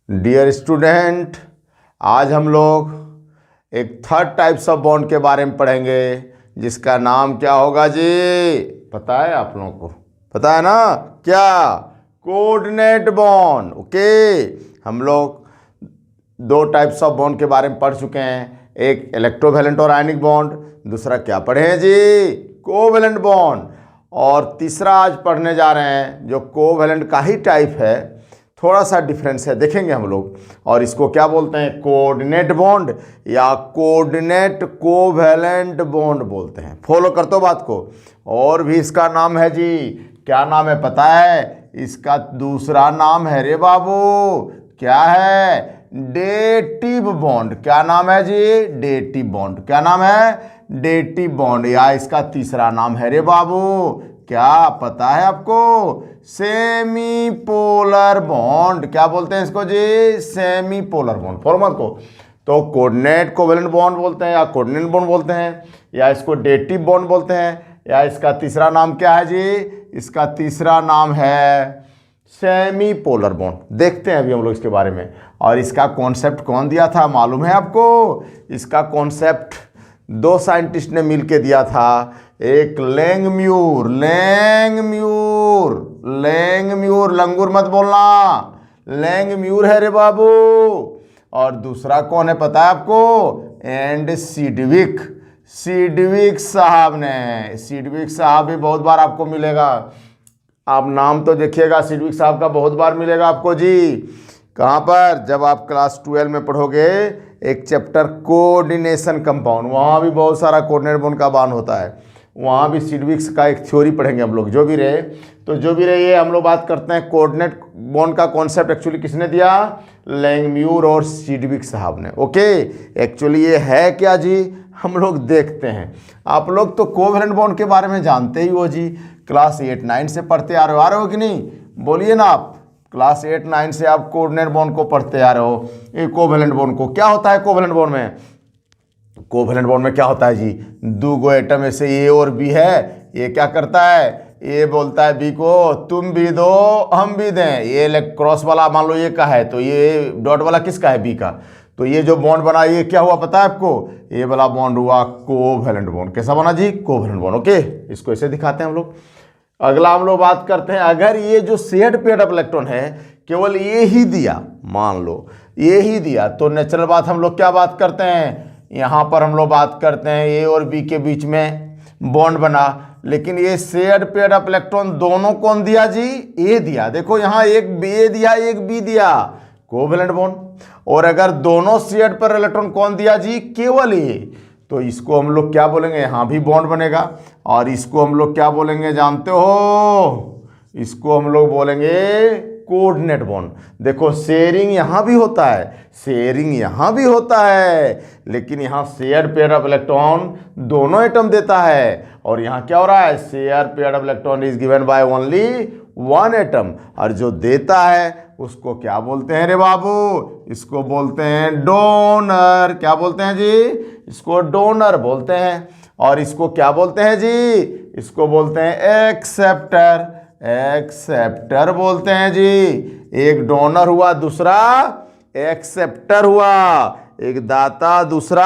Dear student, आज हम लोग एक थर्ड टाइप्स ऑफ बॉन्ड के बारे में पढ़ेंगे जिसका नाम क्या होगा जी? पता है आप लोगों को? पता है ना क्या? Coordinate bond. ओके, हम लोग दो टाइप्स ऑफ बॉन्ड के बारे में पढ़ चुके हैं, एक इलेक्ट्रोवैलेंट और आयनिक बॉन्ड, दूसरा क्या पढ़े हैं जी? Covalent bond. और तीसरा आज पढ़ने जा रहे हैं जो कोवैलेंट का ही टाइप है, थोड़ा सा डिफरेंस है, देखेंगे हम लोग। और इसको क्या बोलते हैं? कोऑर्डिनेट बॉन्ड या कोऑर्डिनेट कोवैलेंट बॉन्ड बोलते हैं। फॉलो करते हो बात को? और भी इसका नाम है जी, क्या नाम है पता है? इसका दूसरा नाम है रे बाबू, क्या है? Dative bond. क्या नाम है जी? Dative bond. क्या नाम है? Dative bond. या इसका तीसरा नाम है रे बाबू, क्या पता है आपको? Semi polar bond. क्या बोलते हैं इसको जी? Semi polar bond. फॉर्मल को तो कोऑर्डिनेट कोवैलेंट बॉन्ड बोलते हैं या कोऑर्डिनेट बॉन्ड बोलते हैं, या इसको डेटिव बॉन्ड बोलते हैं, या इसका तीसरा नाम क्या है जी? इसका तीसरा नाम है सेमी पोलर बॉन्ड। देखते हैं अभी हम लोग इसके बारे में। और इसका कॉन्सेप्ट कौन दिया था मालूम है आपको? इसका कॉन्सेप्ट दो साइंटिस्ट ने मिलके दिया था, एक लैंगम्यूर, लंगूर मत बोलना, लैंगम्यूर है रे बाबू। और दूसरा कौन है पता है आपको? एंड सिडविक साहब ने। सिडविक साहब भी बहुत बार आपको मिलेगा, आप नाम तो देखिएगा, सिडविक साहब का बहुत बार मिलेगा आपको जी। कहाँ पर? जब आप क्लास 12 में पढ़ोगे एक चैप्टर कोऑर्डिनेशन कंपाउंड, वहाँ भी बहुत सारा कोऑर्डिनेट बॉन्ड का बान होता है, वहाँ भी सिडविक्स का एक थ्योरी पढ़ेंगे हम लोग। जो भी रहे ये हम लोग बात करते हैं कोऑर्डिनेट बॉन्ड का कॉन्सेप्ट एक्चुअली किसने दिया? लैंगम्यूर और सिडविक साहब ने। ओके, एक्चुअली ये है क्या जी? हम लोग देखते हैं। आप लोग तो कोवैलेंट बॉन्ड के बारे में जानते ही हो जी, क्लास 8-9 से पढ़ते आ रहे हो कि नहीं? बोलिए ना आप, क्लास 8-9 से आप कोऑर्डिनेट बॉन्ड को पढ़ते आ रहे हो। ये कोवैलेंट बॉन्ड को क्या होता है? कोवैलेंट बॉन्ड में, कोवैलेंट बॉन्ड में क्या होता है जी? दो गो एटम में से ए और बी है, ये क्या करता है? ए बोलता है बी को तुम भी दो हम भी दें। ये क्रॉस वाला मान लो ये का है, तो ये डॉट वाला किसका है? बी का। तो ये जो बॉन्ड बना ये क्या हुआ पता है आपको? ये वाला बॉन्ड हुआ कोवैलेंट बॉन्ड। कैसा बना जी? Covalent bond. ओके, इसको ऐसे दिखाते हैं हम लोग। अगला हम लोग बात करते हैं, अगर ये जो शेयर्ड पेयर ऑफ इलेक्ट्रॉन है केवल ये ही दिया, मान लो ये ही दिया, तो नेचुरल बात हम लोग क्या बात करते हैं? यहाँ पर हम लोग बात करते हैं ए और बी के बीच में बॉन्ड बना। लेकिन ये शेयर्ड पेयर ऑफ इलेक्ट्रॉन दोनों कौन दिया जी? ए दिया। देखो यहाँ एक ए दिया एक बी दिया, कोवैलेंट बॉन्ड। और अगर दोनों शेयर्ड पेयर इलेक्ट्रॉन कौन दिया जी? केवल ए, तो इसको हम लोग क्या बोलेंगे? यहाँ भी बॉन्ड बनेगा। और इसको हम लोग क्या बोलेंगे जानते हो? इसको हम लोग बोलेंगे कोऑर्डिनेट बॉन्ड। देखो शेयरिंग यहाँ भी होता है, शेयरिंग यहाँ भी होता है, लेकिन यहाँ शेयर पेयर ऑफ इलेक्ट्रॉन दोनों एटम देता है। और यहाँ क्या हो रहा है? Share pair of electron is given by only one atom. और जो देता है उसको क्या बोलते हैं रे बाबू? इसको बोलते हैं डोनर। क्या बोलते हैं जी? इसको डोनर बोलते हैं। और इसको क्या बोलते हैं जी? इसको बोलते हैं एक्सेप्टर। एक्सेप्टर बोलते हैं जी। एक डोनर हुआ, दूसरा एक्सेप्टर हुआ। एक दाता, दूसरा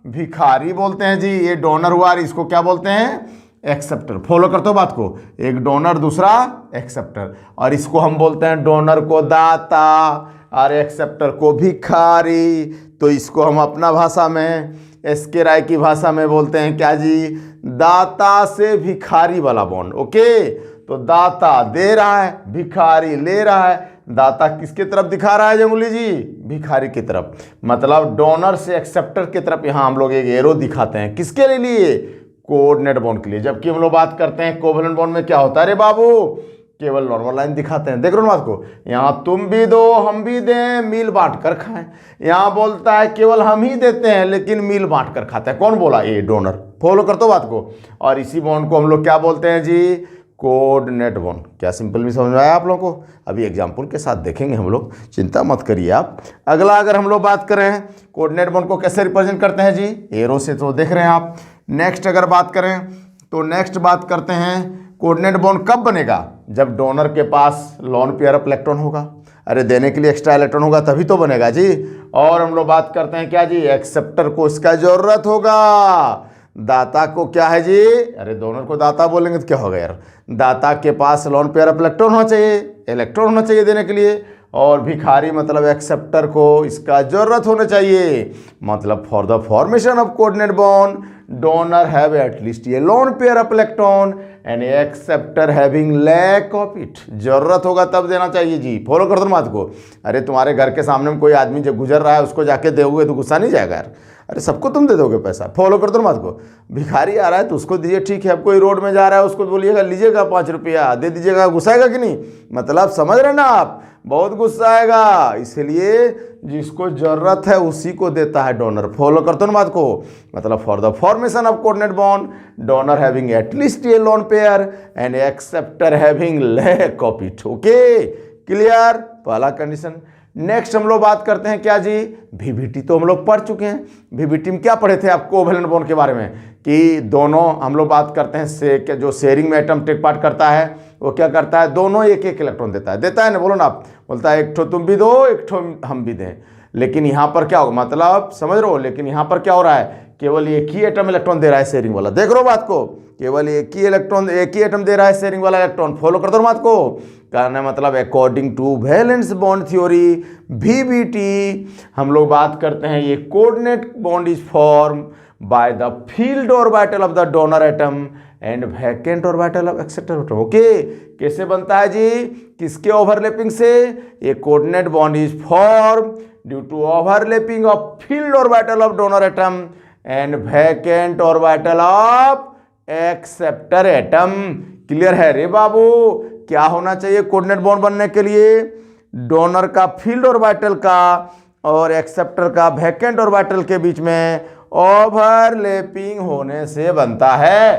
भिखारी बोलते हैं जी। ये डोनर हुआ और इसको क्या बोलते हैं? एक्सेप्टर। फॉलो करते हो बात को? एक डोनर, दूसरा एक्सेप्टर। और इसको हम बोलते हैं डोनर को दाता और एक्सेप्टर को भिखारी। तो इसको हम अपना भाषा में, एस.के. राय की भाषा में बोलते हैं क्या जी? दाता से भिखारी वाला बॉन्ड। ओके, तो दाता दे रहा है, भिखारी ले रहा है। दाता किसके तरफ दिखा रहा है जंगली जी? भिखारी की तरफ। मतलब डोनर से एक्सेप्टर की तरफ यहाँ हम लोग एक एरो दिखाते हैं। किसके लिए? कोऑर्डिनेट बॉन्ड के लिए। जबकि हम लोग बात करते हैं कोवैलेंट बॉन्ड में क्या होता है रे बाबू? केवल नॉर्मल लाइन दिखाते हैं। देख रहे हो बात को? यहाँ तुम भी दो हम भी दें, मिल बांट कर खाएं। यहाँ बोलता है केवल हम ही देते हैं लेकिन मिल बांट कर खाते हैं। कौन बोला? ये डोनर। फॉलो करते हो बात को? और इसी बॉन्ड को हम लोग क्या बोलते हैं जी? Coordinate bond. क्या सिंपल में समझ में आया आप लोगों को? अभी एग्जाम्पल के साथ देखेंगे हम लोग, चिंता मत करिए आप। अगला अगर हम लोग बात करें कोऑर्डिनेट बॉन्ड को कैसे रिप्रेजेंट करते हैं जी? एरो से, तो देख रहे हैं आप। नेक्स्ट अगर बात करें तो नेक्स्ट बात करते हैं कोऑर्डिनेट बॉन्ड कब बनेगा? जब डोनर के पास लोन पेयर ऑफ इलेक्ट्रॉन होगा अरे देने के लिए एक्स्ट्रा इलेक्ट्रॉन होगा तभी तो बनेगा जी। और हम लोग बात करते हैं क्या जी, एक्सेप्टर को इसका जरूरत होगा। दाता को क्या है जी, अरे दोनों को दाता बोलेंगे तो क्या होगा यार, दाता के पास लोन पेयर ऑफ इलेक्ट्रॉन होना चाहिए, इलेक्ट्रॉन होना चाहिए देने के लिए, और भिखारी मतलब एक्सेप्टर को इसका जरूरत होना चाहिए। मतलब for the formation of coordinate bond donor have at least ये lone pair of electron and acceptor having lack of it, जरूरत होगा तब देना चाहिए जी। फॉलो कर दो बात को। अरे तुम्हारे घर के सामने में कोई आदमी जो गुजर रहा है उसको जाके दोगे तो गुस्सा नहीं जाएगा यार, अरे सबको तुम दे दोगे पैसा। फॉलो कर दो बात को। भिखारी आ रहा है तो उसको दीजिए, ठीक है। अब कोई रोड में जा रहा है उसको बोलिएगा लीजिएगा 5 रुपया दे दीजिएगा, गुस्सा आएगा कि नहीं? मतलब समझ रहे ना आप, बहुत गुस्सा आएगा। इसलिए जिसको जरूरत है उसी को देता है डोनर। फॉलो करते हो ना बात को। मतलब for the formation of coordinate bond donor having at least a lone pair and acceptor having lack of it. Okay clear, पहला कंडीशन। नेक्स्ट हम लोग बात करते हैं क्या जी, वीवीटी तो हम लोग पढ़ चुके हैं। वीवीटी में क्या पढ़े थे आप, कोवैलेंट बॉन्ड के बारे में, कि दोनों हम लोग बात करते हैं से जो शेयरिंग में एटम टेक पार्ट करता है वो क्या करता है, दोनों एक एक इलेक्ट्रॉन देता है ना, बोलो ना आप। बोलता है एक ठो तुम भी दो एक ठो हम भी दें। लेकिन यहाँ पर क्या होगा, मतलब समझ रहे हो, लेकिन यहाँ पर क्या हो रहा है, केवल एक ही एटम इलेक्ट्रॉन दे रहा है शेयरिंग वाला। देख रहे हो बात को, केवल एक ही एटम दे रहा है शेयरिंग वाला इलेक्ट्रॉन। फॉलो कर दो बात को। कहना मतलब according to valence bond theory VBT हम लोग बात करते हैं ये coordinate bond is form by the filled orbital of the donor atom and vacant orbital of acceptor atom. Okay, कैसे बनता है जी, किसके ओवरलैपिंग से, ये coordinate bond is form due to overlapping of filled orbital of donor atom and vacant orbital of acceptor atom. Clear है रे बाबू? क्या होना चाहिए कोऑर्डिनेट बॉन्ड बनने के लिए, डोनर का फील्ड ऑर्बिटल का और एक्सेप्टर का वैकेंट ऑर्बिटल के बीच में ओवरलैपिंग होने से बनता है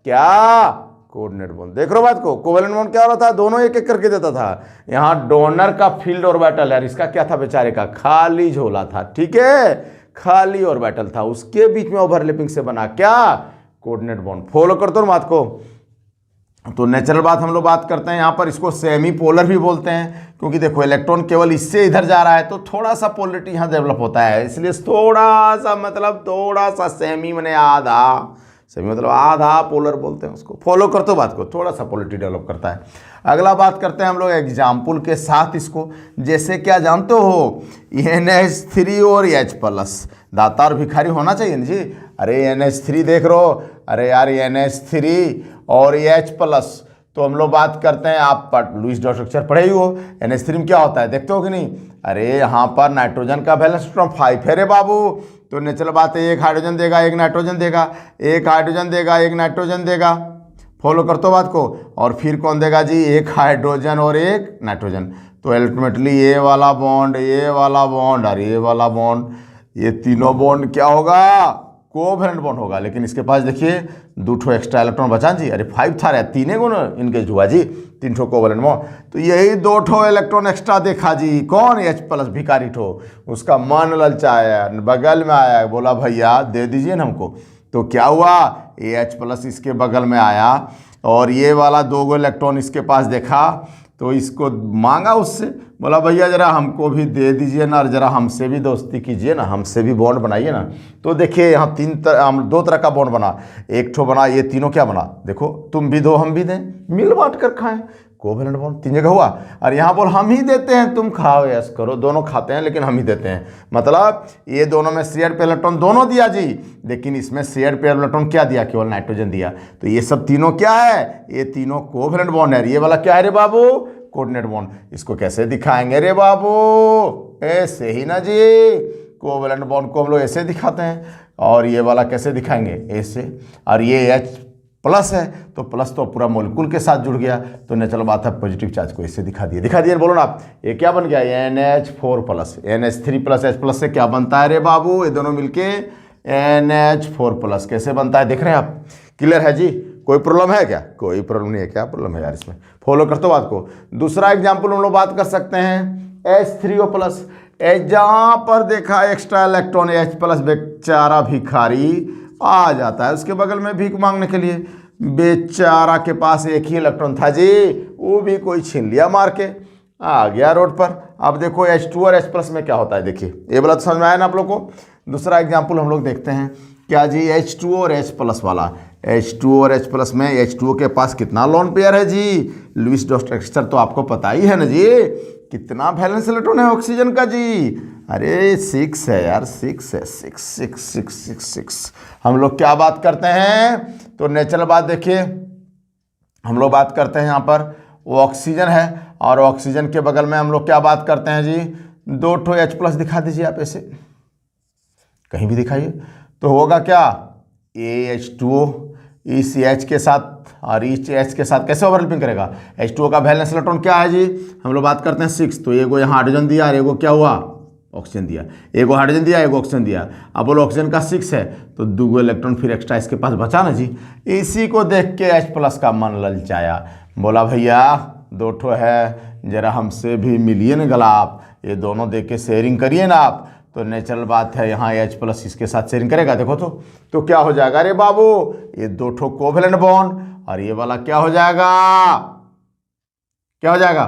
क्या, कोऑर्डिनेट बॉन्ड। देख रहे हो बात को। कोवैलेंट बॉन्ड क्या हो रहा था, दोनों एक एक करके देता था। यहां डोनर का फील्ड ऑर्बिटल है, इसका क्या था बेचारे का, खाली झोला था, ठीक है, खाली ऑर्बिटल था, उसके बीच में ओवरलैपिंग से बना क्या, कोऑर्डिनेट बॉन्ड। फॉलो कर दो बात को। तो नेचुरल बात हम लोग बात करते हैं यहाँ पर, इसको सेमी पोलर भी बोलते हैं, क्योंकि देखो इलेक्ट्रॉन केवल इससे इधर जा रहा है तो थोड़ा सा पोलरिटी यहाँ डेवलप होता है, इसलिए थोड़ा सा मतलब थोड़ा सा सेमी मैंने आधा, सेमी मतलब आधा पोलर बोलते हैं उसको। फॉलो करते हो बात को, थोड़ा सा पोलरिटी डेवलप करता है। अगला बात करते हैं हम लोग एग्जाम्पल के साथ इसको, जैसे क्या जानते हो NH3 और H+, दाता और भिखारी होना चाहिए ना जी। अरे NH3 देख रो, अरे यार NH3 और H+, तो हम लोग बात करते हैं, आप लुईस डॉट स्ट्रक्चर पढ़े ही हो। NH3 में क्या होता है देखते हो कि नहीं, अरे यहाँ पर नाइट्रोजन का बैलेंस इलेक्ट्रॉन 5 है रे बाबू। तो नेचुरल बात है, एक हाइड्रोजन देगा एक नाइट्रोजन देगा, एक हाइड्रोजन देगा एक नाइट्रोजन देगा। फॉलो करते हो बात को। और फिर कौन देगा जी, एक हाइड्रोजन और एक नाइट्रोजन। तो अल्टीमेटली ये वाला बॉन्ड, ये वाला बॉन्ड और ये वाला बॉन्ड, ये तीनों बॉन्ड क्या होगा, कोवैलेंट बॉन्ड होगा। लेकिन इसके पास देखिए 2 ठो एक्स्ट्रा इलेक्ट्रॉन बचा जी, अरे 5 था रे, 3 को इनके हुआ जी, 3 ठो कोवैलेंट बॉन्ड। तो यही 2 ठो इलेक्ट्रॉन एक्स्ट्रा देखा जी, कौन, H+ भिखारी ठो, उसका मन ललचाया, बगल में आया, बोला भैया दे दीजिए ना हमको। तो क्या हुआ, ये H+ इसके बगल में आया और ये वाला 2 इलेक्ट्रॉन इसके पास देखा, तो इसको मांगा उससे, बोला भैया जरा हमको भी दे दीजिए ना, और जरा हमसे भी दोस्ती कीजिए ना, हमसे भी बॉन्ड बनाइए ना। तो देखिए यहाँ 2 तरह का बॉन्ड बना, एक ठो बना, ये तीनों क्या बना, देखो तुम भी दो हम भी दें, मिल बांट कर खाएं, कोवैलेंट बॉन्ड 3 जगह हुआ। और यहाँ बोल हम ही देते हैं तुम खाओ, यस करो, दोनों खाते हैं लेकिन हम ही देते हैं। मतलब ये दोनों में शेयर्ड पेयर इलेक्ट्रॉन दोनों दिया जी, लेकिन इसमें शेयर्ड पेयर इलेक्ट्रॉन क्या दिया, केवल नाइट्रोजन दिया। तो ये सब तीनों क्या है, ये तीनों कोवैलेंट बॉन्ड है। ये वाला क्या है रे बाबू, कोऑर्डिनेट बॉन्ड। इसको कैसे दिखाएंगे रे बाबू, ऐसे ही ना जी, कोवैलेंट बॉन्ड को हम लोग ऐसे दिखाते हैं, और ये वाला कैसे दिखाएंगे, ऐसे। और ये H+ है तो प्लस तो पूरा मोलिक्यूल के साथ जुड़ गया, तो नेचुरल बात है पॉजिटिव चार्ज को ऐसे दिखा दिया बोलो ना आप। ये क्या बन गया, NH4+, NH3+ H+ से क्या बनता है रे बाबू, ये दोनों मिलके NH4+। कैसे बनता है देख रहे हैं आप, क्लियर है जी, कोई प्रॉब्लम है क्या, कोई प्रॉब्लम नहीं है, क्या प्रॉब्लम है यार इसमें। फॉलो करते हो बात को। दूसरा एग्जाम्पल हम लोग बात कर सकते हैं H3O+, जहाँ पर देखा एक्स्ट्रा इलेक्ट्रॉन H+ बेचारा भिखारी आ जाता है उसके बगल में भीख मांगने के लिए, बेचारा के पास एक ही इलेक्ट्रॉन था जी, वो भी कोई छीन लिया मार के। आ गया रोड पर। अब देखो H2 और H प्लस में क्या होता है, देखिए ये वाला तो समझ में आया ना आप लोग को। दूसरा एग्जाम्पल हम लोग देखते हैं, क्या जी, H2 और H प्लस वाला। H2 और H प्लस में H2O के पास कितना लोन पेयर है जी, लुईस डॉट स्ट्रक्चर तो आपको पता ही है ना जी, कितना वैलेंस इलेक्ट्रॉन है ऑक्सीजन का जी, अरे 6 है यार, 6 है, 6 6 6 6 6। हम लोग क्या बात करते हैं, तो नेचुरल बात देखिए, हम लोग बात करते हैं यहाँ पर वो ऑक्सीजन है, और ऑक्सीजन के बगल में हम लोग क्या बात करते हैं जी, 2 H प्लस दिखा दीजिए आप, ऐसे कहीं भी दिखाइए, तो होगा क्या, H2O इस H के साथ और इस H के साथ कैसे ओवरलैपिंग करेगा। H2O का वैलेंस इलेक्ट्रॉन क्या है जी, हम लोग बात करते हैं 6, तो एगो यहाँ हाइड्रोजन दिया और एगो क्या हुआ, ऑक्सीजन दिया, एगो हाइड्रोजन दिया एगो ऑक्सीजन दिया। अब बोलो ऑक्सीजन का 6 है तो 2 इलेक्ट्रॉन फिर एक्स्ट्रा इसके पास बचा ना जी। इसी को देख के H प्लस का मन ललचाया, बोला भैया 2 है, जरा हमसे भी मिलिए ना गला आप, ये दोनों देख के शेयरिंग करिए ना आप। तो नेचुरल बात है यहाँ H प्लस इसके साथ शेयरिंग करेगा, देखो तो क्या हो जाएगा, अरे बाबू ये 2 कोवेलेंट बॉन्ड, और ये वाला क्या हो जाएगा, क्या हो जाएगा,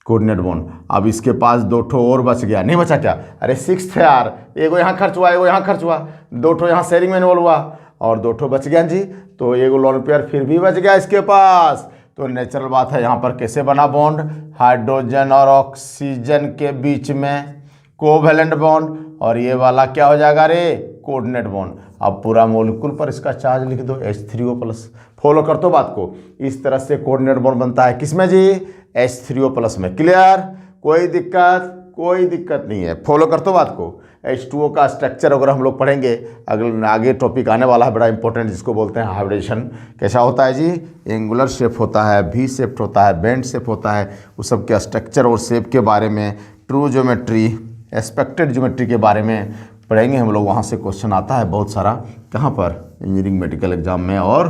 कोऑर्डिनेट बॉन्ड। अब इसके पास 2 और बच गया, नहीं बचा क्या, अरे 6 थे यार, एगो यहाँ खर्च हुआ एगो यहाँ खर्च हुआ, 2 यहाँ शेयरिंग में इन्वॉल्व हुआ और 2 बच गया जी, तो एगो लोन पेयर फिर भी बच गया इसके पास। तो नेचुरल बात है यहाँ पर कैसे बना बॉन्ड, हाइड्रोजन और ऑक्सीजन के बीच में कोवैलेंट बॉन्ड, और ये वाला क्या हो जाएगा रे, कोऑर्डिनेट बॉन्ड। अब पूरा मॉलिक्यूल पर इसका चार्ज लिख दो H3O प्लस, फॉलो कर दो बात को, इस तरह से कोऑर्डिनेट बॉन्ड बनता है किसमें जी, H3O प्लस में। क्लियर, कोई दिक्कत नहीं है, फॉलो कर दो बात को। H2O का स्ट्रक्चर अगर हम लोग पढ़ेंगे, अगले आगे टॉपिक आने वाला है बड़ा इंपॉर्टेंट, जिसको बोलते हैं हाइब्रिडेशन। कैसा होता है जी, एंगुलर शेप होता है, V शेप होता है, बेंड शेप होता है, उस सब के स्ट्रक्चर और शेप के बारे में, ट्रू ज्योमेट्री, एक्सपेक्टेड ज्योमेट्री के बारे में पढ़ेंगे हम लोग। वहाँ से क्वेश्चन आता है बहुत सारा, कहाँ पर, इंजीनियरिंग मेडिकल एग्जाम में और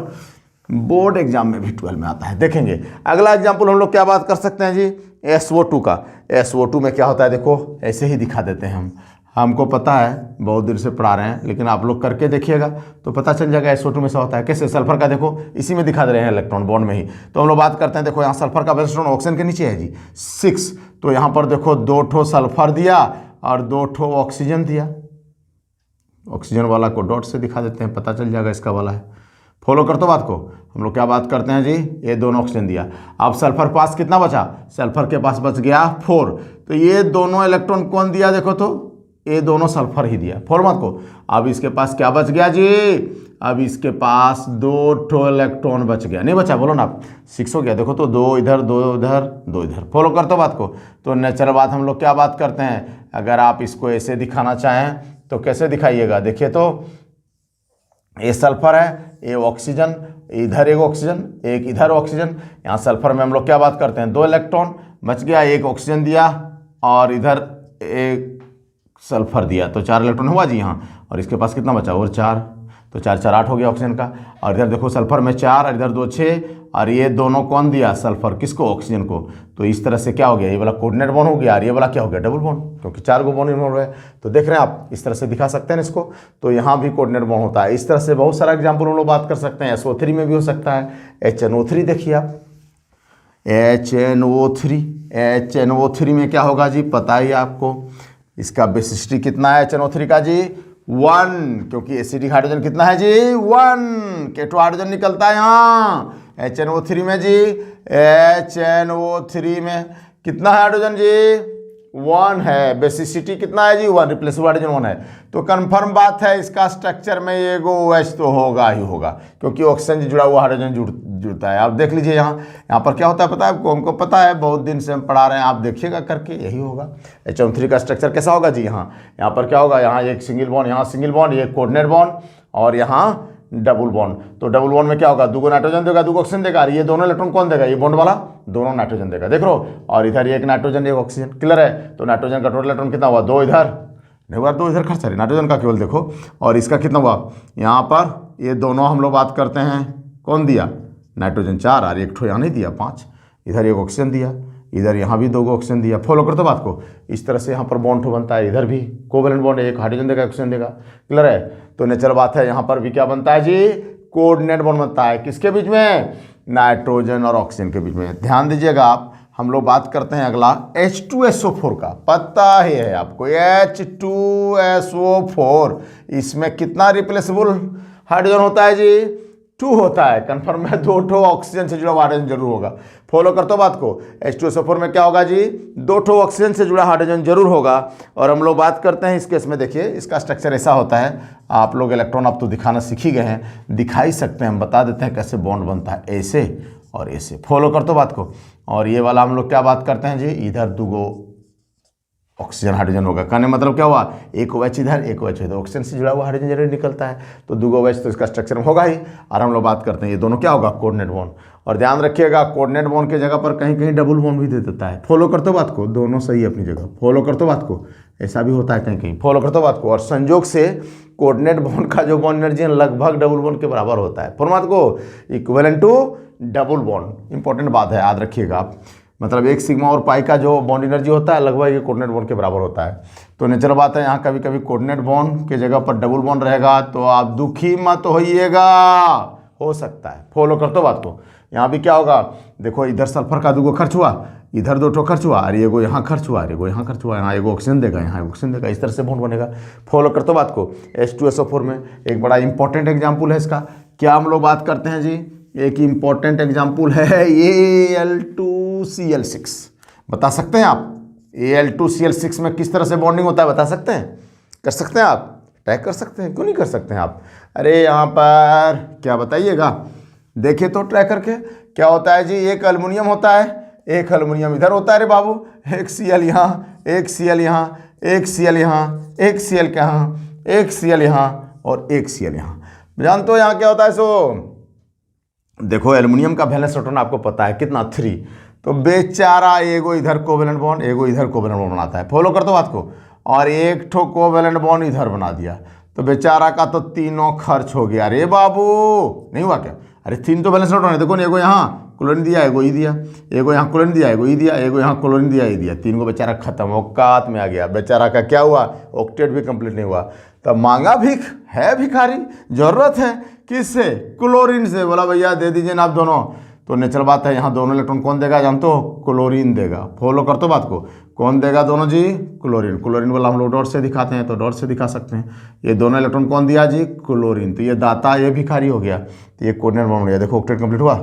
बोर्ड एग्जाम में भी 12 में आता है, देखेंगे। अगला एग्जाम्पल हम लोग क्या बात कर सकते हैं जी, SO2 का। SO2 में क्या होता है, देखो ऐसे ही दिखा देते हैं हमको पता है, बहुत देर से पढ़ा रहे हैं, लेकिन आप लोग करके देखिएगा तो पता चल जाएगा SO2 में से होता है कैसे। सल्फर का देखो इसी में दिखा दे रहे हैं इलेक्ट्रॉन बॉन्ड में ही, तो हम लोग बात करते हैं, देखो यहाँ सल्फर का इलेक्ट्रॉन ऑक्सीजन के नीचे है जी 6, तो यहाँ पर देखो 2 सल्फर दिया और 2 ऑक्सीजन दिया, ऑक्सीजन वाला को डॉट से दिखा देते हैं, पता चल जाएगा इसका वाला है। फॉलो कर दो बात को, हम लोग क्या बात करते हैं जी, ये दोनों ऑक्सीजन दिया। अब सल्फर पास कितना बचा, सल्फर के पास बच गया 4, तो ये दोनों इलेक्ट्रॉन कौन दिया, देखो तो ये दोनों सल्फर ही दिया, फॉलो मत को। अब इसके पास क्या बच गया जी, अब इसके पास 2 इलेक्ट्रॉन बच गया, नहीं बचा, बोलो ना आप, 6 हो गया, देखो तो 2 इधर 2 इधर 2 इधर, फॉलो कर दो बात को। तो नेचुरल बात हम लोग क्या बात करते हैं, अगर आप इसको ऐसे दिखाना चाहें तो कैसे दिखाइएगा, देखिए तो ये सल्फर है, ये ऑक्सीजन, इधर एक ऑक्सीजन एक इधर ऑक्सीजन, यहाँ सल्फर में हम लोग क्या बात करते हैं, 2 इलेक्ट्रॉन बच गया, एक ऑक्सीजन दिया और इधर एक सल्फर दिया, तो 4 इलेक्ट्रॉन हुआ जी यहाँ, और इसके पास कितना बचा, और 4, तो 4 4 8 हो गया ऑक्सीजन का। और इधर देखो सल्फर में 4 और इधर 2 6, और ये दोनों कौन दिया, सल्फर किसको, ऑक्सीजन को। तो इस तरह से क्या हो गया, ये वाला कोऑर्डिनेट बॉन्ड हो गया और ये वाला क्या हो गया, डबल बॉन्ड, क्योंकि 4 बॉन्ड इन्वॉल्व है। तो देख रहे हैं आप, इस तरह से दिखा सकते हैं इसको, तो यहाँ भी कोऑर्डिनेट बॉन्ड होता है। इस तरह से बहुत सारा एग्जाम्पल हम लोग बात कर सकते हैं। SO3 में भी हो सकता है, HNO3 देखिए आप, HNO3 में क्या होगा जी, पता ही आपको, इसका बेसिसिटी कितना है HNO3 का जी, 1, क्योंकि एसिडिक हाइड्रोजन कितना है जी, 1, K2 हाइड्रोजन निकलता है यहाँ HNO3 में जी। HNO3 में कितना है हाइड्रोजन जी, 1 है, बेसिसिटी कितना है जी, 1, रिप्लेसिबल हाइड्रोजन 1 है। तो कंफर्म बात है, इसका स्ट्रक्चर में ये OH तो होगा ही होगा, क्योंकि ऑक्सीजन से जुड़ा हुआ हाइड्रोजन जुड़ता है। आप देख लीजिए यहाँ पर क्या होता है पता है आपको, हमको पता है, बहुत दिन से हम पढ़ा रहे हैं, आप देखिएगा करके, यही होगा। HNO3 का स्ट्रक्चर कैसा होगा जी, यहाँ पर क्या होगा, यहाँ एक सिंगल बॉन्ड, यहाँ सिंगल बॉन्ड, ये कोऑर्डिनेट बॉन्ड, और यहाँ डबल बॉन्ड। तो डबल बॉन्ड में क्या होगा, 2 नाइट्रोजन देगा 2 ऑक्सीजन देगा, ये दोनों इलेक्ट्रॉन कौन देगा, ये बॉन्ड वाला दोनों नाइट्रोजन देगा, देख लो। और इधर एक नाइट्रोजन एक ऑक्सीजन, क्लियर है। तो नाइट्रोजन का टोटल इलेक्ट्रॉन कितना हुआ, 2 इधर नहीं हुआ, 2 इधर खर्च है नाइट्रोजन का केवल, देखो। और इसका कितना हुआ, यहाँ पर ये दोनों हम लोग बात करते हैं, कौन दिया, नाइट्रोजन 4 और एक ठो यहाँ नहीं दिया 5, इधर एक ऑक्सीजन दिया, इधर यहाँ भी 2 ऑक्सीजन दिया। फॉलो करते बात को, इस तरह से यहाँ पर बॉन्ड बनता है, इधर भी कोवैलेंट बॉन्ड, एक हाइड्रोजन देगा ऑक्सीजन देगा, क्लियर है। तो नेचुरल बात है, यहाँ पर भी क्या बनता है जी, कोऑर्डिनेट बॉन्ड बनता है, किसके बीच में, नाइट्रोजन और ऑक्सीजन के बीच में। ध्यान दीजिएगा आप, हम लोग बात करते हैं अगला H2SO4 का। पता ही है आपको H2SO4, इसमें कितना रिप्लेसेबल हाइड्रोजन होता है जी? 2 होता है। कंफर्म है, 2 ठो ऑक्सीजन से जुड़ा हाइड्रोजन जरूर होगा। फॉलो कर तो बात को। H2SO4 में क्या होगा जी? 2 ठो ऑक्सीजन से जुड़ा हाइड्रोजन जरूर होगा। और हम लोग बात करते हैं इस केस में, देखिए इसका स्ट्रक्चर ऐसा होता है। आप लोग इलेक्ट्रॉन अब तो दिखाना सीख ही गए हैं, दिखा ही सकते हैं, हम बता देते हैं कैसे बॉन्ड बनता है, ऐसे और ऐसे। फॉलो कर तो बात को। और ये वाला हम लोग क्या बात करते हैं जी? इधर 2 ऑक्सीजन हाइड्रोजन होगा। कहने मतलब क्या हुआ? एक OH इधर, एक OH इधर, ऑक्सीजन से जुड़ा हुआ हाइड्रोजन जरूर निकलता है, तो 2 OH तो इसका स्ट्रक्चर में होगा ही। और हम लोग बात करते हैं ये दोनों क्या होगा? Coordinate bond. और ध्यान रखिएगा, कोऑर्डिनेट बॉन्ड की जगह पर कहीं कहीं डबल बॉन्ड भी दे देता है। फॉलो कर तो बात को, दोनों सही अपनी जगह। फॉलो कर तो बात को, ऐसा भी होता है कहीं कहीं। फॉलो कर तो बात को। और संयोग से कोऑर्डिनेट बॉन्ड का जो बॉन्ड एनर्जी है लगभग डबल बॉन्ड के बराबर होता है। फॉलो बात को, equivalent to double bond. Important बात है, याद रखिएगा आप। मतलब 1 सिग्मा और पाई का जो बॉन्ड एनर्जी होता है लगभग ये कोऑर्डिनेट बॉन्ड के बराबर होता है। तो नेचुरल बात है, यहाँ कभी कभी कोऑर्डिनेट बॉन्ड के जगह पर डबल बॉन्ड रहेगा तो आप दुखी मत होइएगा, हो सकता है। फॉलो कर तो बात को। यहाँ भी क्या होगा? देखो इधर सल्फर का 2 खर्च हुआ, इधर 2 ठो खर्च हुआ, अरे एगो यहाँ खर्च हुआ, अरे एगो यहाँ खर्च हुआ, यहाँ एगो ऑक्सीजन देगा, यहाँ ऑक्सीजन देगा, इस तरह से बॉन्ड बनेगा। फॉलो कर तो बात को। H2SO4 में एक बड़ा इंपॉर्टेंट एग्जाम्पल है इसका। क्या हम लोग बात करते हैं जी? एक इंपॉर्टेंट एग्जाम्पल है Al2Cl6। बता सकते हैं आप Al2Cl6 में किस तरह से बॉन्डिंग होता है? बता सकते हैं? कर सकते हैं आप? ट्रैक कर सकते हैं? क्यों नहीं कर सकते हैं आप? अरे यहाँ पर क्या बताइएगा, देखिए तो ट्रैक करके। क्या होता है जी? एक एल्युमिनियम होता है, एक एल्युमिनियम इधर होता है रे बाबू, एक Cl यहाँ, एक Cl यहाँ, एक Cl यहाँ, एक Cl के यहाँ, एक Cl यहाँ और एक Cl यहाँ। जानते हो यहाँ क्या होता है? सो देखो एल्युमिनियम का वैलेंस इलेक्ट्रॉन आपको पता है कितना? 3। तो बेचारा एगो इधर कोवेलेंट बॉन्ड, एगो इधर कोवेलेंट बॉन्ड बनाता है। फॉलो कर तो बात को। और एक ठो कोवेलेंट बॉन्ड इधर बना दिया, तो बेचारा का तो 3 खर्च हो गया। अरे बाबू नहीं हुआ क्या? अरे 3 तो वैलेंस इलेक्ट्रॉन है। देखो एगो यहाँ क्लोरीन दिया, एगो ई दिया, एगो यहाँ क्लोरीन दिया, एगो ई दिया, एगो यहाँ क्लोरीन दिया, ई दिया। 3 को बेचारा खत्म, औकात में आ गया। बेचारा का क्या हुआ? ऑक्टेट भी कंप्लीट नहीं हुआ। तब मांगा भीख है भिखारी, जरूरत है किससे? क्लोरीन से। बोला भैया दे दीजिए ना आप दोनों। तो नेचुरल बात है, यहाँ दोनों इलेक्ट्रॉन कौन देगा जानते हो? क्लोरीन देगा। फॉलो कर तो बात को। कौन देगा दोनों जी? क्लोरीन। क्लोरीन वाला हम लोग डॉट से दिखाते हैं, तो डॉट से दिखा सकते हैं। ये दोनों इलेक्ट्रॉन कौन दिया जी? क्लोरीन। तो ये दाता, ये भिखारी हो गया, तो ये कोऑर्डिनेट बॉन्ड हो गया। देखो ऑक्टेट कंप्लीट हुआ,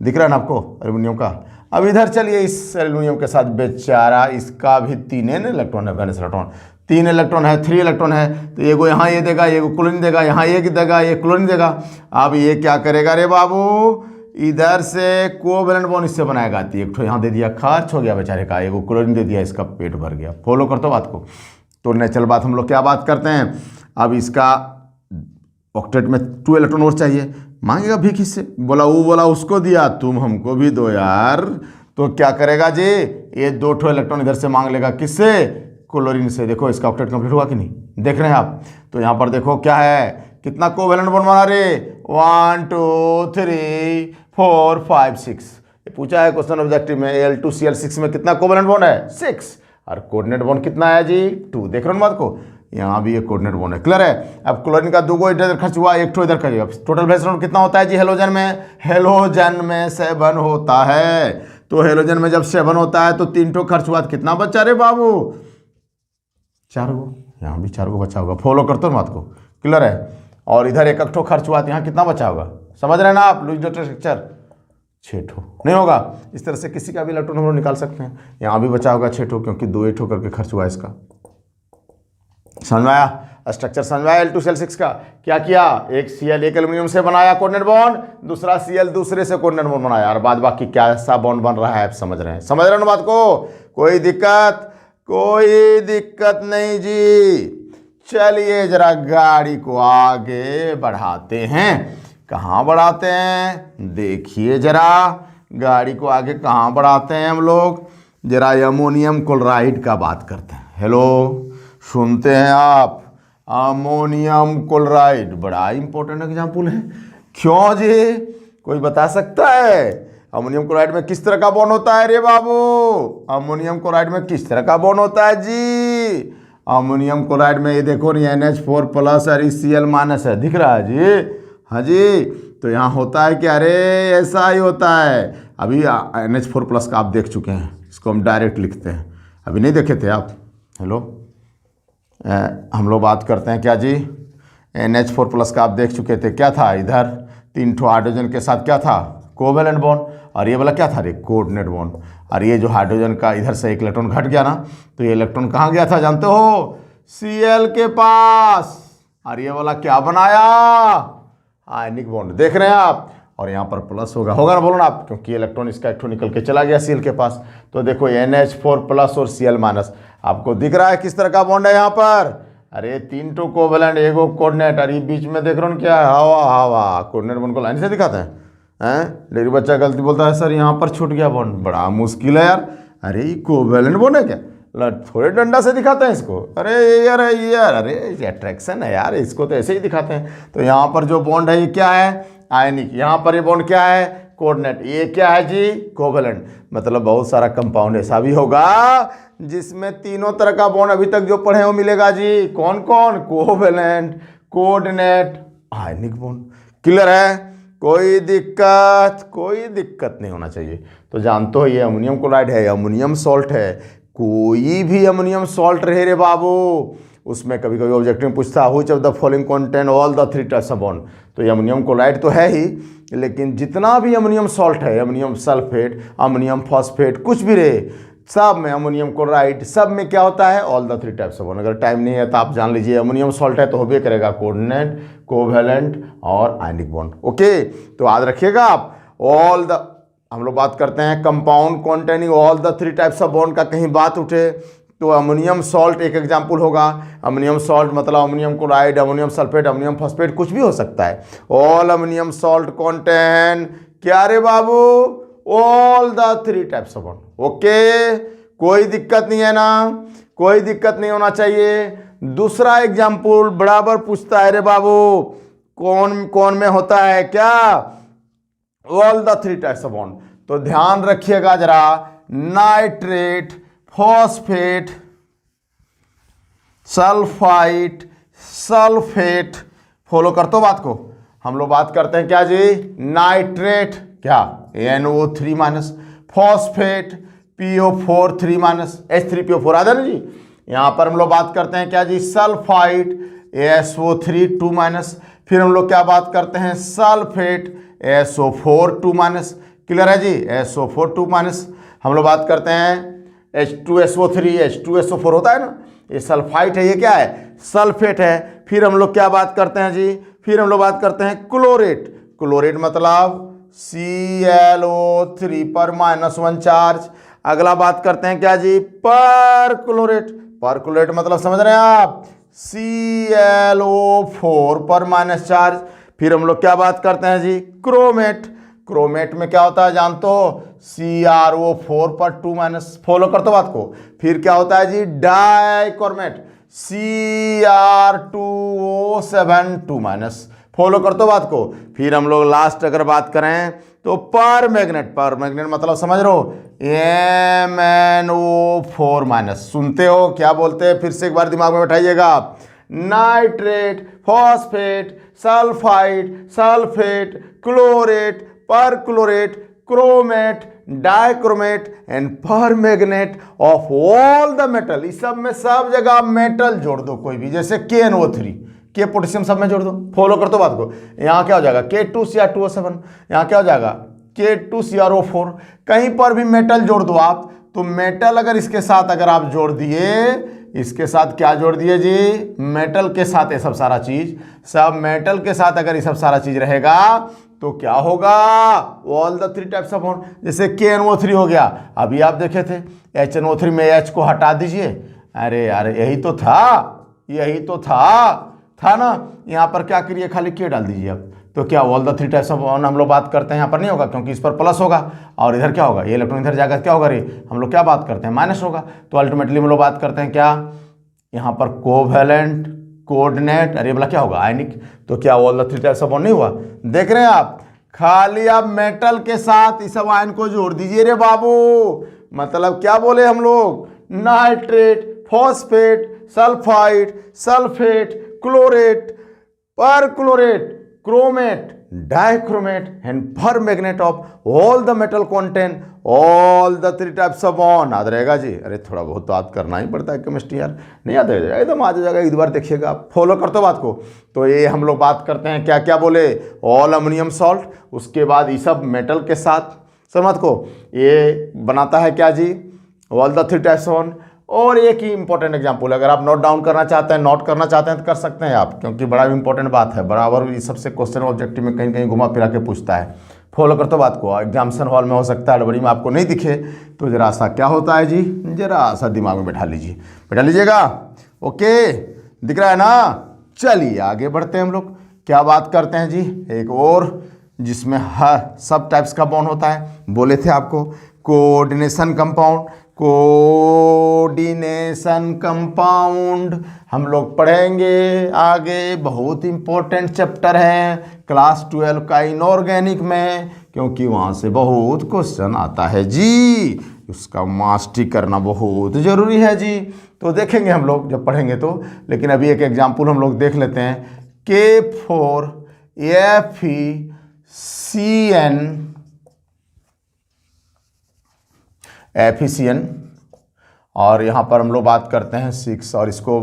दिख रहा है ना आपको एल्युमिनियम का। अब इधर चलिए इस एल्युमिनियम के साथ बेचारा, इसका भी 3 इलेक्ट्रॉन है, वैलेंस इलेक्ट्रॉन 3 इलेक्ट्रॉन है, 3 इलेक्ट्रॉन है। तो एगो यहाँ ये देगा, एगो क्लोरीन देगा, यहाँ एक देगा, ये क्लोरीन देगा। अब ये क्या करेगा रे बाबू? इधर से कोवेलेंट बॉन्ड इससे बनाएगा, तो एक ठो यहाँ दे दिया, खर्च हो गया बेचारे का। एगो क्लोरीन दे दिया, इसका पेट भर गया। फॉलो कर तो बात को। तो नेचुरल बात हम लोग क्या बात करते हैं? अब इसका ऑक्टेट में 2 इलेक्ट्रॉन और चाहिए, मांगेगा भीख इससे। बोला वो बोला उसको दिया, तुम हमको भी दो यार। तो क्या करेगा जी? ये 2 ठो इलेक्ट्रॉन इधर से मांग लेगा, किससे? क्लोरीन से। देखो इसका ऑक्टेट कंप्लीट हुआ कि नहीं, देख रहे हैं आप? तो यहाँ पर देखो क्या है, कितना कोवेलेंट बॉन्ड बना रे? 1 2 3 4 5 6। ये पूछा है क्वेश्चन ऑब्जेक्टिव में, Al2Cl6 में कितना कोवेलेंट बॉन्ड है? 6। और कोऑर्डिनेट बॉन्ड कितना है जी? 2। देख रहे हो बात को? यहाँ भी एक कोऑर्डिनेट बॉन्ड है। क्लियर है? अब क्लोरीन का 2 इधर खर्च हुआ, एक ठो इधर खर्च हुआ। टोटल वैलेंस इलेक्ट्रॉन कितना होता है जी हेलोजन में? हेलोजन में 7 होता है। तो हेलोजन में जब 7 होता है तो 3 ठो खर्च हुआ, कितना बचा रे बाबू? 4 गो। यहाँ भी 4 गो बचा होगा। फॉलो करते हो बात को? क्लियर है? और इधर एक ठो खर्च हुआ, तो यहाँ कितना बचा होगा? समझ रहे हैं ना आप? लुईस डॉट स्ट्रक्चर 6 ठो नहीं होगा। इस तरह से किसी का भी इलेक्ट्रॉन हम लोग निकाल सकते हैं। यहाँ भी बचा होगा 6 ठो, क्योंकि 2 ठो करके खर्च हुआ इसका। समझ में आया? स्ट्रक्चर समझ में आया Al2Cl6 का? क्या किया? एक Cl एक एल्युमिनियम से बनाया कोऑर्डिनेट बॉन्ड, दूसरा Cl दूसरे से कोऑर्डिनेट बॉन्ड बनाया, और बाद बाकी क्या सा बॉन्ड बन रहा है आप समझ रहे हैं? समझ रहे हैं ना बात को? कोई दिक्कत? कोई दिक्कत नहीं जी। चलिए जरा गाड़ी को आगे बढ़ाते हैं। कहाँ बढ़ाते हैं? देखिए जरा गाड़ी को आगे कहाँ बढ़ाते हैं हम लोग। जरा अमोनियम क्लोराइड का बात करते हैं। हेलो, सुनते हैं आप? अमोनियम क्लोराइड बड़ा इंपॉर्टेंट एग्जाम्पल है। क्यों जी? कोई बता सकता है अमोनियम क्लोराइड में किस तरह का बॉन्ड होता है रे बाबू? अमोनियम क्लोराइड में किस तरह का बॉन्ड होता है जी? अमोनियम क्लोराइड में ये देखो नहीं, NH4+ और Cl- है, दिख रहा है जी? हाँ जी। तो यहाँ होता है कि अरे ऐसा ही होता है। अभी NH4+ का आप देख चुके हैं, इसको हम डायरेक्ट लिखते हैं। अभी नहीं देखे थे आप? हेलो, हम लोग बात करते हैं क्या जी, NH4+ का आप देख चुके थे। क्या था इधर 3 ठो हाइड्रोजन के साथ क्या था, कोवेलेंट बॉन्ड, और ये वाला क्या था रे, कोऑर्डिनेट बॉन्ड। और ये जो हाइड्रोजन का इधर से एक इलेक्ट्रॉन घट गया ना, तो ये इलेक्ट्रॉन कहाँ गया था जानते हो, Cl के पास। और ये वाला क्या बनाया, आयनिक बॉन्ड, देख रहे हैं आप। और यहाँ पर प्लस होगा ना, बोलो ना आप, क्योंकि इलेक्ट्रॉन इसका एक ठो निकल के चला गया Cl के पास। तो देखो NH4+ और Cl-, आपको दिख रहा है किस तरह का बॉन्ड है यहाँ पर। अरे 3 ठो कोवेलेंट, एगो कोऑर्डिनेट, और ये बीच में देख रहे हो क्या है, हवा। कोऑर्डिनेट बॉन्ड को लाइन से दिखाते हैं डेरी बच्चा गलती बोलता है सर यहाँ पर छूट गया बॉन्ड, बड़ा मुश्किल है यार। अरे ये कोवेलेंट बॉन्ड है क्या, थोड़े डंडा से दिखाते हैं इसको। अरे यार अरे ये अट्रैक्शन है यार, इसको तो ऐसे ही दिखाते हैं। तो यहाँ पर जो बॉन्ड है ये क्या है, आयनिक। यहाँ पर ये बॉन्ड क्या है, कोऑर्डिनेट। ये क्या है जी, कोवेलेंट। मतलब बहुत सारा कंपाउंड ऐसा भी होगा जिसमें तीनों तरह का बॉन्ड अभी तक जो पढ़े वो मिलेगा जी। कौन कौन, covalent, coordinate, ionic bond. Clear है, कोई दिक्कत नहीं होना चाहिए। तो जानते हो ये अमोनियम क्लोराइड है, अमोनियम सॉल्ट है। कोई भी अमोनियम सॉल्ट रहे रे बाबू, उसमें कभी कभी ऑब्जेक्टिव में पूछता है which of the following contain all the 3 types of bond. तो ये अमोनियम क्लोराइड तो है ही, लेकिन जितना भी अमोनियम सॉल्ट है, अमोनियम सल्फेट, अमोनियम फॉस्फेट, कुछ भी रहे, सब में, अमोनियम क्लोराइड, सब में क्या होता है, all the 3 types of bond. अगर टाइम नहीं है तो आप जान लीजिए, अमोनियम सॉल्ट है तो होबे करेगा कोऑर्डिनेट, कोवेलेंट और आयनिक बॉन्ड। ओके, तो याद रखिएगा आप, ऑल द, हम लोग बात करते हैं compound containing all the 3 types of bond का कहीं बात उठे तो अमोनियम सॉल्ट एक एग्जाम्पल होगा। अमोनियम सॉल्ट मतलब ammonium chloride, ammonium sulphate, ammonium phosphate, कुछ भी हो सकता है। ऑल अमोनियम सॉल्ट कॉन्टेन क्या रे बाबू, all the 3 types of bond. Okay, कोई दिक्कत नहीं है ना, कोई दिक्कत नहीं होना चाहिए। दूसरा एग्जाम्पल बराबर पूछता है रे बाबू, कौन कौन में होता है क्या, all the 3 types of bond. तो ध्यान रखिएगा जरा, nitrate, phosphate, sulphite, sulphate, follow करते हो बात को। हम लोग बात करते हैं क्या जी, नाइट्रेट क्या, NO3-, फॉस्फेट PO4 3-, H3PO4 आ ना जी। यहां पर हम लोग बात करते हैं क्या जी, सल्फाइट SO3 2-, फिर हम लोग क्या बात करते हैं, सल्फेट SO4 2-। क्लियर है जी, SO4 2-। हम लोग बात करते हैं H2SO3 H2SO4 होता है ना, ये सल्फाइट है, ये क्या है, सल्फेट है। फिर हम लोग क्या बात करते हैं जी, फिर हम लोग बात करते हैं क्लोरेट। क्लोरेट मतलब ClO3 पर -1 चार्ज। अगला बात करते हैं क्या जी, परक्लोरेट। परक्लोरेट मतलब समझ रहे हैं आप, ClO4 पर माइनस चार्ज। फिर हम लोग क्या बात करते हैं जी, क्रोमेट। क्रोमेट में क्या होता है जानते हो, CrO4 पर 2-। फॉलो करते हो बात को। फिर क्या होता है जी, डाइक्रोमेट, Cr2O7 2-। फॉलो करते हो बात को। फिर हम लोग लास्ट अगर बात करें तो परमैग्नेट। परमैग्नेट मतलब समझ रहे हो, MnO4-। सुनते हो क्या बोलते हैं, फिर से एक बार दिमाग में बैठाइएगा, nitrate, phosphate, sulphide, sulphate, chlorate, perchlorate, chromate, dichromate and permanganate of all the metal. इस सब में सब जगह मेटल जोड़ दो कोई भी, जैसे KNO3, के पोटेशियम सब में जोड़ दो। फॉलो कर दो बात को। यहाँ क्या हो जाएगा, K2Cr2O7, यहाँ क्या हो जाएगा, K2CrO4। कहीं पर भी मेटल जोड़ दो आप, तो मेटल अगर इसके साथ अगर आप जोड़ दिए, इसके साथ क्या जोड़ दिए जी, मेटल के साथ ये सब सारा चीज, सब मेटल के साथ अगर ये सब सारा चीज रहेगा तो क्या होगा, all the 3 types of bond. जैसे KNO3 हो गया, अभी आप देखे थे HNO3 में H को हटा दीजिए। अरे यार यही तो था ना। यहाँ पर क्या करिए, खाली K डाल दीजिए अब, तो क्या all the 3 types of bond हम लोग बात करते हैं। यहाँ पर नहीं होगा क्योंकि इस पर प्लस होगा, और इधर क्या होगा, ये इलेक्ट्रॉन इधर जाकर क्या होगा रे, हम लोग क्या बात करते हैं, माइनस होगा। तो अल्टीमेटली हम लोग बात करते हैं क्या, यहाँ पर कोवेलेंट, कोऑर्डिनेट, अरे बोला क्या होगा, आयनिक। तो क्या all the 3 types of bond नहीं हुआ, देख रहे हैं आप। खाली आप मेटल के साथ इस सब आयन को जोड़ दीजिए रे बाबू। मतलब क्या बोले हम लोग, nitrate, phosphate, sulphide, sulphate, chlorate, perchlorate, chromate, dichromate and permanganate of all the metal contain all the three types of bond। याद रहेगा जी? अरे थोड़ा बहुत तो याद करना ही पड़ता है केमिस्ट्री यार, नहीं याद है एकदम आ जाएगा, एक बार देखिएगा आप, फॉलो करते हो बात को। तो ये हम लोग बात करते हैं क्या क्या बोले, ऑल अमोनियम सॉल्ट, उसके बाद ये सब मेटल के साथ समझ को ये बनाता है क्या जी, all the three types of bond. और एक ही इंपॉर्टेंट एग्जांपल, अगर आप नोट डाउन करना चाहते हैं, नोट करना चाहते हैं तो कर सकते हैं आप, क्योंकि बड़ा इंपॉर्टेंट बात है, बराबर ये सबसे क्वेश्चन ऑब्जेक्टिव में कहीं कहीं घुमा फिरा के पूछता है। फॉलो करते बात को, एग्जामिनेशन हॉल में हो सकता है डबड़ी में आपको नहीं दिखे तो जरा सा क्या होता है जी, जरा सा दिमाग में बैठा लीजिए, बैठा लीजिएगा। ओके, दिख रहा है ना? चलिए आगे बढ़ते हैं हम लोग, क्या बात करते हैं जी, एक और जिसमें हर सब टाइप्स का बॉन्ड होता है, बोले थे आपको कोऑर्डिनेशन कंपाउंड। कोऑर्डिनेशन कंपाउंड हम लोग पढ़ेंगे आगे, बहुत इंपॉर्टेंट चैप्टर है क्लास 12 का इनऑर्गेनिक में, क्योंकि वहाँ से बहुत क्वेश्चन आता है जी, उसका मास्टरी करना बहुत ज़रूरी है जी। तो देखेंगे हम लोग जब पढ़ेंगे तो, लेकिन अभी एक एग्जाम्पल हम लोग देख लेते हैं, K4FeCN FeCN और यहाँ पर हम लोग बात करते हैं 6 और इसको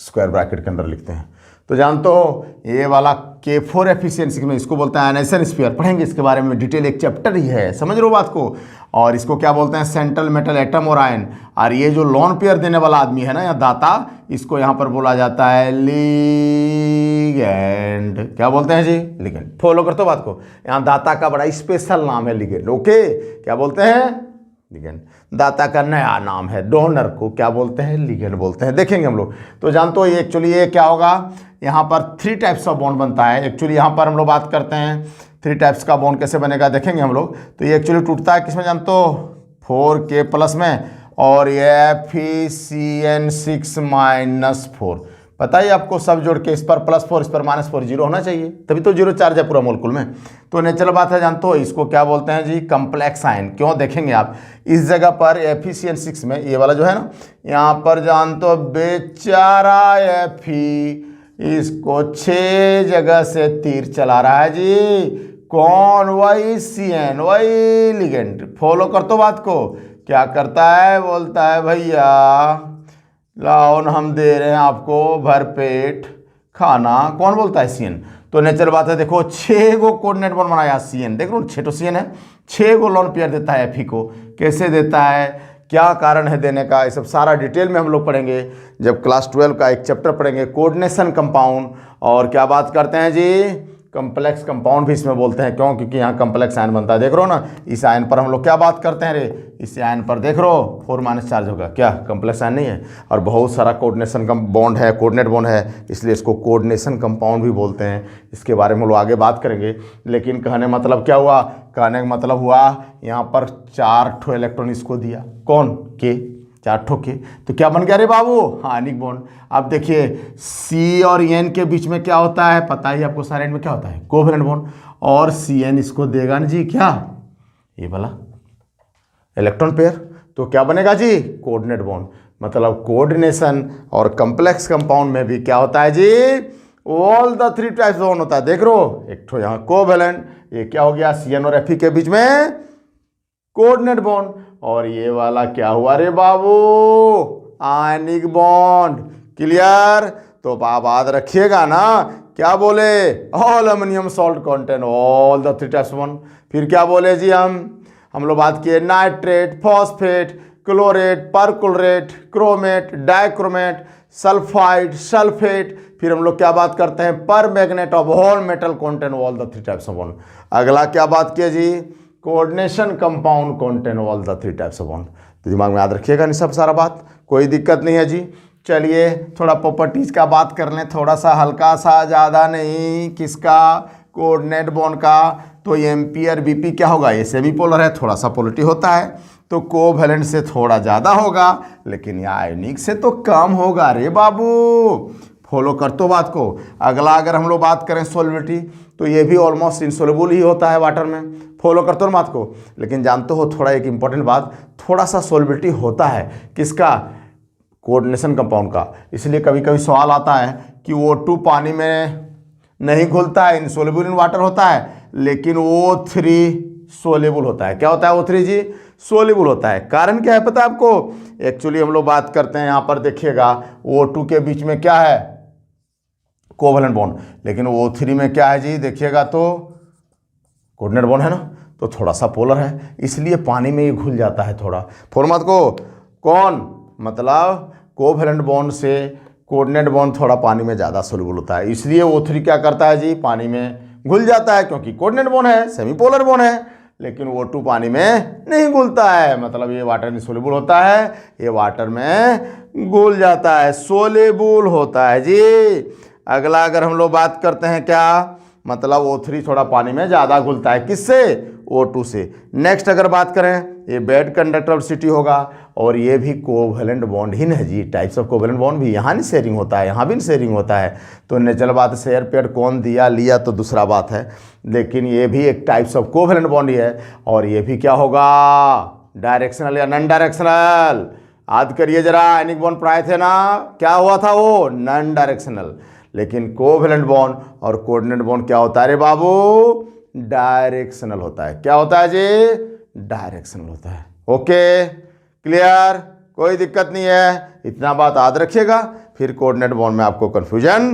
स्क्वायर ब्रैकेट के अंदर लिखते हैं। तो जानते हो ये वाला K4FeCN में इसको बोलते हैं आयनाइजेशन स्फीयर, पढ़ेंगे इसके बारे में डिटेल, एक चैप्टर ही है, समझ रहे हो बात को। और इसको क्या बोलते हैं, सेंट्रल मेटल एटम और आयन। और ये जो लोन पेयर देने वाला आदमी है ना या दाता, इसको यहाँ पर बोला जाता है लिगेंड। क्या बोलते हैं जी? लिगेंड। फॉलो करते हो बात को, यहाँ दाता का बड़ा स्पेशल नाम है लिगेंड। ओके, क्या बोलते हैं? लिगेंड। दाता का नया नाम है, डोनर को क्या बोलते हैं? लिगेंड बोलते हैं। देखेंगे हम लोग। तो जानते हो ये एक्चुअली ये क्या होगा, यहाँ पर 3 टाइप्स ऑफ बॉन्ड बनता है। एक्चुअली यहाँ पर हम लोग बात करते हैं 3 टाइप्स का बॉन्ड कैसे बनेगा, देखेंगे हम लोग। तो ये एक्चुअली टूटता है किसमें जानते हो, 4K+ में, और ये FeCN6-4। पता ही आपको, सब जोड़ के इस पर +4 इस पर -4, 0 होना चाहिए, तभी तो 0 चार्ज है पूरा मोलकुल में। तो नेचुरल बात है, जानते हो इसको क्या बोलते हैं जी, कम्प्लेक्स आयन। क्यों, देखेंगे आप इस जगह पर FeCN6 में, ये वाला जो है ना, यहाँ पर जानते हो बेचारा Fe इसको 6 जगह से तीर चला रहा है जी। कौन? वही CN, वही लिगेंड। फॉलो कर तो बात को, क्या करता है, बोलता है भैया लाओ हम दे रहे हैं आपको भरपेट खाना। कौन बोलता है? CN। तो नेचुरल बात है, देखो 6 गो कोऑर्डिनेट बॉन्ड बनाया CN, देख लो 6 तो CN है, 6 गो लोन पेयर देता है Fe को। कैसे देता है, क्या कारण है देने का, ये सब सारा डिटेल में हम लोग पढ़ेंगे जब क्लास 12 का एक चैप्टर पढ़ेंगे, कोऑर्डिनेशन कंपाउंड। और क्या बात करते हैं जी, कम्प्लेक्स कंपाउंड भी इसमें बोलते हैं। क्यों? क्योंकि यहाँ कम्प्लेक्स आयन बनता है। देख रहे हो ना, इस आयन पर हम लोग क्या बात करते हैं रे, इस आयन पर देख रहे हो 4- चार्ज होगा, क्या कम्प्लेक्स आयन नहीं है? और बहुत सारा कोऑर्डिनेशन का बॉन्ड है, कोऑर्डिनेट बॉन्ड है, इसलिए इसको कोऑर्डिनेशन कंपाउंड भी बोलते हैं। इसके बारे में हम लोग आगे बात करेंगे। लेकिन कहने मतलब क्या हुआ, कहने का मतलब हुआ यहाँ पर 4 ठो इलेक्ट्रॉन इसको दिया, कौन? के, 4 ठो के। तो क्या बन गया रे बाबू, आयनिक बॉन्ड। अब देखिए C और N के बीच में क्या होता है, पता ही आपको, सारे में क्या होता है, कोवेलेंट बॉन्ड। और CN इसको देगा ना जी, क्या, ये वाला इलेक्ट्रॉन पेयर। तो क्या बनेगा जी, कोऑर्डिनेट बॉन्ड। मतलब कोऑर्डिनेशन और कम्प्लेक्स कंपाउंड में भी क्या होता है जी, ऑल द 3 टाइप्स बॉन्ड होता है। देख रो, एक ठो यहाँ कोवेलेंट, ये क्या हो गया, CN और Fe के बीच में कोऑर्डिनेट बॉन्ड। और ये वाला क्या हुआ रे बाबू, आयनिक बॉन्ड। क्लियर? तो आप याद रखिएगा ना, क्या बोले, all ammonium salt contain all the 3 types bond. फिर क्या बोले जी, हम लोग बात किए nitrate, phosphate, chlorate, perchlorate, chromate, dichromate, sulphide, sulphate. फिर हम लोग क्या बात करते हैं, permanganate of all metal contain all the 3 types of bond. अगला क्या बात किए जी, coordination compound contain all the 3 types of bond. तो दिमाग में याद रखिएगा नहीं सब सारा बात, कोई दिक्कत नहीं है जी। चलिए थोड़ा प्रॉपर्टीज का बात कर लें, थोड़ा सा हल्का सा, ज़्यादा नहीं। किसका? कोऑर्डिनेट बॉन्ड का। तो एम्पियर बीपी क्या होगा, ये सेमी पोलर है, थोड़ा सा पोलरिटी होता है, तो कोवैलेंट से थोड़ा ज़्यादा होगा, लेकिन आयनिक से तो कम होगा रे बाबू। फॉलो कर तो बात को। अगला अगर हम लोग बात करें सोलिबिलिटी, तो ये भी ऑलमोस्ट इनसोल्युबल ही होता है वाटर में। फॉलो करते हो बात को। लेकिन जानते हो थोड़ा एक इंपॉर्टेंट बात, थोड़ा सा सोलिबिलिटी होता है किसका, कोऑर्डिनेशन कंपाउंड का। इसलिए कभी कभी सवाल आता है कि O2 पानी में नहीं घुलता है, इनसोल्युबल इन वाटर होता है, लेकिन O3 सोल्युबल होता है। क्या होता है O3 जी? सोल्युबल होता है। कारण क्या है पता है आपको? एक्चुअली हम लोग बात करते हैं यहाँ पर देखिएगा O2 के बीच में क्या है? Covalent bond. लेकिन O3 में क्या है जी? देखिएगा तो कोऑर्डिनेट बॉन्ड है ना, तो थोड़ा सा पोलर है, इसलिए पानी में ये घुल जाता है थोड़ा। फॉर्मत को कौन मतलब कोवैलेंट बॉन्ड से कोऑर्डिनेट बॉन्ड थोड़ा पानी में ज़्यादा सोल्युबल होता है, इसलिए O3 क्या करता है जी? पानी में घुल जाता है, क्योंकि कोऑर्डिनेट बॉन्ड है, सेमी पोलर बॉन्ड है। लेकिन O2 पानी में नहीं घुलता है, मतलब ये वाटर में सोल्युबल होता है, ये वाटर में घुल जाता है, सोल्युबल होता है जी। अगला अगर हम लोग बात करते हैं क्या, मतलब O3 थोड़ा पानी में ज़्यादा घुलता है, किससे? O2 से। नेक्स्ट अगर बात करें, ये बैड कंडक्टिविटी होगा, और ये भी कोवैलेंट बॉन्ड ही है जी। टाइप्स ऑफ कोवैलेंट बॉन्ड भी यहाँ नहीं शेयरिंग होता है, यहाँ भी नहीं शेयरिंग होता है। तो नेचुरल बात है, शेयर पेयर कौन दिया लिया तो दूसरा बात है, लेकिन ये भी एक टाइप्स ऑफ कोवैलेंट बॉन्ड ही है। और ये भी क्या होगा? डायरेक्शनल या नॉन डायरेक्शनल? याद करिए जरा, आयनिक बॉन्ड पढ़ाए थे ना, क्या हुआ था वो? Non directional. लेकिन कोवैलेंट बॉन्ड और कोऑर्डिनेट बॉन्ड क्या होता है रे बाबू? डायरेक्शनल होता है। क्या होता है जी? डायरेक्शनल होता है। Okay, clear? कोई दिक्कत नहीं है, इतना बात याद रखिएगा, फिर कोऑर्डिनेट बॉन्ड में आपको कंफ्यूजन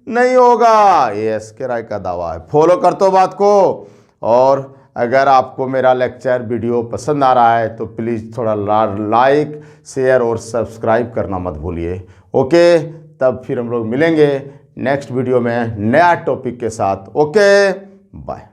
नहीं होगा। ये एसके राय का दावा है। फॉलो कर तो बात को। और अगर आपको मेरा लेक्चर वीडियो पसंद आ रहा है तो प्लीज़ थोड़ा लाइक शेयर और सब्सक्राइब करना मत भूलिए। ओके, तब फिर हम लोग मिलेंगे नेक्स्ट वीडियो में नया टॉपिक के साथ। Okay, bye.